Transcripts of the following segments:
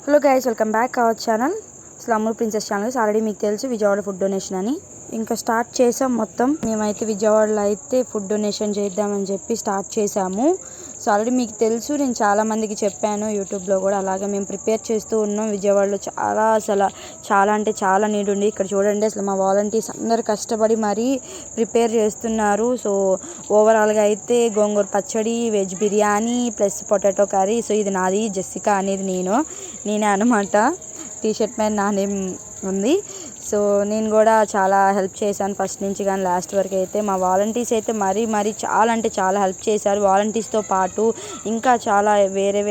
Hello guys, welcome back our channel slammer princess channels. Already మీకు తెలుసు Vijayawada food donation అని ఇంకా స్టార్ట్ చేసాం. మొత్తం మేమైతే విజయవాడలో అయితే ఫుడ్ డొనేషన్ చేద్దామని చెప్పి స్టార్ట్ చేసాము. సో ఆల్రెడీ మీకు తెలుసు, నేను చాలామందికి చెప్పాను యూట్యూబ్లో కూడా. అలాగే మేము ప్రిపేర్ చేస్తూ ఉన్నాం. విజయవాడలో చాలా అంటే చాలా నీడ్ ఉంది. ఇక్కడ చూడండి, అసలు మా వాలంటీర్స్ అందరు కష్టపడి మరీ ప్రిపేర్ చేస్తున్నారు. సో ఓవరాల్గా అయితే గోంగూర పచ్చడి, veg biryani plus potato curry. So ఇది నాది, జెసికా అనేది నేనే అనమాట. టీషర్ట్ మీద నా నేమ్ ఉంది. సో నేను కూడా చాలా హెల్ప్ చేశాను ఫస్ట్ నుంచి కానీ లాస్ట్ వరకు అయితే. మా వాలంటీర్స్ అయితే మరీ చాలా అంటే చాలా హెల్ప్ చేశారు. వాలంటీర్స్తో పాటు ఇంకా చాలా వేరే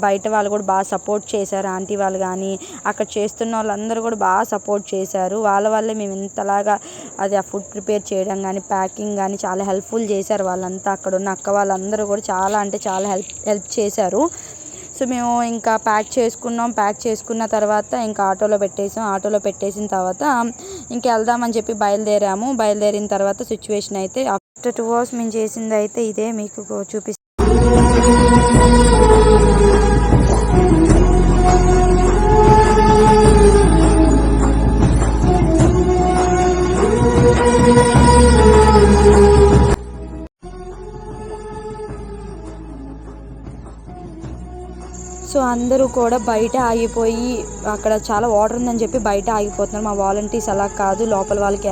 బయట వాళ్ళు కూడా బాగా సపోర్ట్ చేశారు. ఆంటీ వాళ్ళు కానీ అక్కడ చేస్తున్న వాళ్ళందరూ కూడా బాగా సపోర్ట్ చేశారు. వాళ్ళ వల్లే మేము ఇంతలాగా ఆ ఫుడ్ ప్రిపేర్ చేయడం కానీ ప్యాకింగ్ కానీ చాలా హెల్ప్ఫుల్ చేశారు. వాళ్ళంతా అక్కడ ఉన్న అక్క వాళ్ళందరూ కూడా చాలా అంటే చాలా హెల్ప్ చేశారు. సో మేము ఇంకా ప్యాక్ చేసుకున్న తర్వాత ఇంకా ఆటోలో పెట్టేసిన తర్వాత ఇంకా వెళ్దామని చెప్పి బయలుదేరిన తర్వాత సిచ్యువేషన్ అయితే ఆఫ్టర్ 2 hours మేము చేసింది అయితే ఇదే మీకు చూపిస్తాను. సో అందరూ కూడా బయట ఆగిపోయి, అక్కడ చాలా వాటర్ ఉందని చెప్పి బయట ఆగిపోతున్నారు. మా వాలంటీర్స్ అలా కాదు, లోపల వాళ్ళకి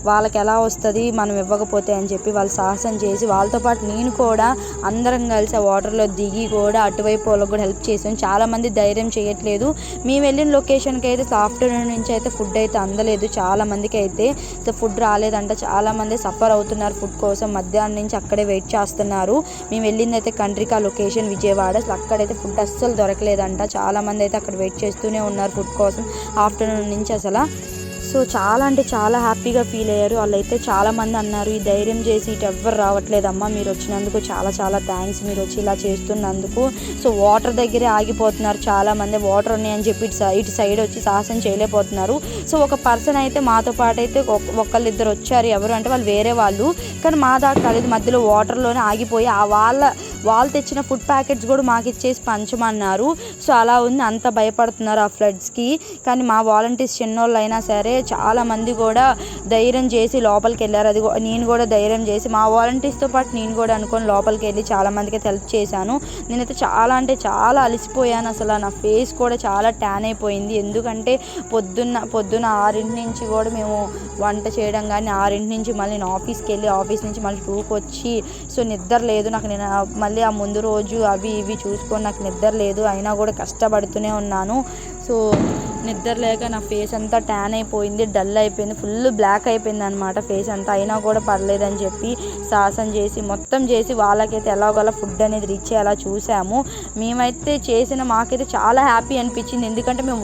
వాళ్ళకి ఎలా వస్తుంది మనం ఇవ్వకపోతే అని చెప్పి వాళ్ళు సాహసం చేసి, వాళ్ళతో పాటు నేను కూడా అందరం కలిసి ఆ వాటర్లో దిగి కూడా అటువైపు వాళ్ళకి కూడా హెల్ప్ చేసాం. చాలామంది ధైర్యం చేయట్లేదు. మేము వెళ్ళిన లొకేషన్కి అయితే ఆఫ్టర్నూన్ నుంచి అయితే ఫుడ్ అయితే అందలేదు. చాలామందికి అయితే ఫుడ్ రాలేదంట. చాలామంది సఫర్ అవుతున్నారు ఫుడ్ కోసం. మధ్యాహ్నం నుంచి అక్కడే వెయిట్ చేస్తున్నారు. మేము వెళ్ళింది అయితే కండ్రికా లొకేషన్ విజయవాడ. అసలు అక్కడైతే ఫుడ్ అస్సలు దొరకలేదంట. చాలామంది అయితే అక్కడ వెయిట్ చేస్తూనే ఉన్నారు ఫుడ్ కోసం ఆఫ్టర్నూన్ నుంచి అసలు. సో చాలా అంటే చాలా హ్యాపీగా ఫీల్ అయ్యారు. వాళ్ళైతే చాలామంది అన్నారు, ఈ ధైర్యం చేసి ఇటు ఎవ్వరు రావట్లేదమ్మా, మీరు వచ్చినందుకు చాలా థ్యాంక్స్, మీరు వచ్చి ఇలా చేస్తున్నందుకు. సో వాటర్ దగ్గరే ఆగిపోతున్నారు చాలామంది. వాటర్ ఉన్నాయని చెప్పి ఇటు సైడ్ వచ్చి సాహసం చేయలేకపోతున్నారు. సో ఒక పర్సన్ అయితే మాతో పాటు అయితే ఒకళ్ళిద్దరు వచ్చారు. ఎవరు అంటే వాళ్ళు వేరే వాళ్ళు, కానీ మా దాకా కాలేదు, మధ్యలో వాటర్లోనే ఆగిపోయి వాళ్ళు తెచ్చిన ఫుడ్ ప్యాకెట్స్ కూడా మాకు ఇచ్చేసి పంచమన్నారు. సో అలా ఉంది, అంత భయపడుతున్నారు ఆ ఫ్లడ్స్కి. కానీ మా వాలంటీర్స్ చిన్నోళ్ళు అయినా సరే చాలామంది కూడా ధైర్యం చేసి లోపలికి వెళ్ళారు. అది నేను కూడా ధైర్యం చేసి మా వాలంటీర్స్తో పాటు నేను కూడా అనుకొని లోపలికి వెళ్ళి చాలామందికి హెల్ప్ చేశాను. నేనైతే చాలా అంటే చాలా అలసిపోయాను. అసలు నా ఫేస్ కూడా చాలా ట్యాన్ అయిపోయింది. ఎందుకంటే పొద్దున్న 6 నుంచి కూడా మేము వంట చేయడం కానీ, 6 నుంచి మళ్ళీ నేను ఆఫీస్కి వెళ్ళి ఆఫీస్ నుంచి మళ్ళీ 2కి వచ్చి, సో నిద్ర లేదు నాకు. నేను మళ్ళీ ఆ ముందు రోజు అవి ఇవి చూసుకొని నాకు నిద్ర లేదు. అయినా కూడా కష్టపడుతూనే ఉన్నాను. సో నిద్ర లేక నా ఫేస్ అంతా ట్యాన్ అయిపోయింది, డల్ అయిపోయింది, ఫుల్ బ్లాక్ అయిపోయింది అనమాట ఫేస్ అంతా. అయినా కూడా పర్లేదని చెప్పి సాహసం చేసి మొత్తం చేసి వాళ్ళకైతే ఎలాగోలా ఫుడ్ అనేది రీచ్ అయ్యేలా చూసాము. మేమైతే మాకైతే చాలా హ్యాపీ అనిపించింది. ఎందుకంటే మేము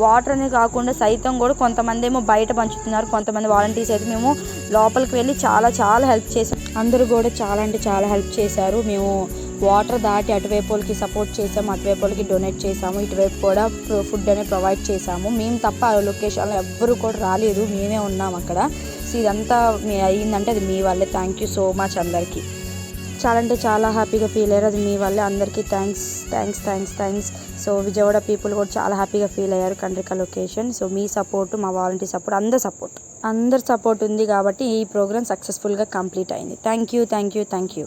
వాటర్ అనే కాకుండా సైతం కూడా కొంతమంది ఏమో బయట పంచుతున్నారు, కొంతమంది వాలంటీర్స్ అయితే మేము లోపలికి వెళ్ళి చాలా హెల్ప్ చేసాం. అందరూ కూడా చాలా అంటే చాలా హెల్ప్ చేశారు. మేము వాటర్ దాటి అటువైపు వాళ్ళకి సపోర్ట్ చేసాము, అటువైపు వాళ్ళకి డొనేట్ చేసాము, ఇటువైపు కూడా ఫుడ్ అనేది ప్రొవైడ్ చేసాము. మేము తప్ప ఆ లొకేషన్లో ఎవ్వరూ కూడా రాలేదు, మేమే ఉన్నాం అక్కడ. సో ఇదంతా అయ్యిందంటే అది మీ వల్లే. థ్యాంక్ యూ సో మచ్ అందరికీ. చాలా అంటే చాలా హ్యాపీగా ఫీల్ అయ్యారు, అది మీ వల్లే. అందరికీ థ్యాంక్స్. సో విజయవాడ పీపుల్ కూడా చాలా హ్యాపీగా ఫీల్ అయ్యారు కండ్రికా లొకేషన్. సో మీ సపోర్ట్, మా వాలంటీర్ సపోర్ట్, అందరి సపోర్ట్ ఉంది కాబట్టి ఈ ప్రోగ్రామ్ సక్సెస్ఫుల్గా కంప్లీట్ అయింది. Thank you.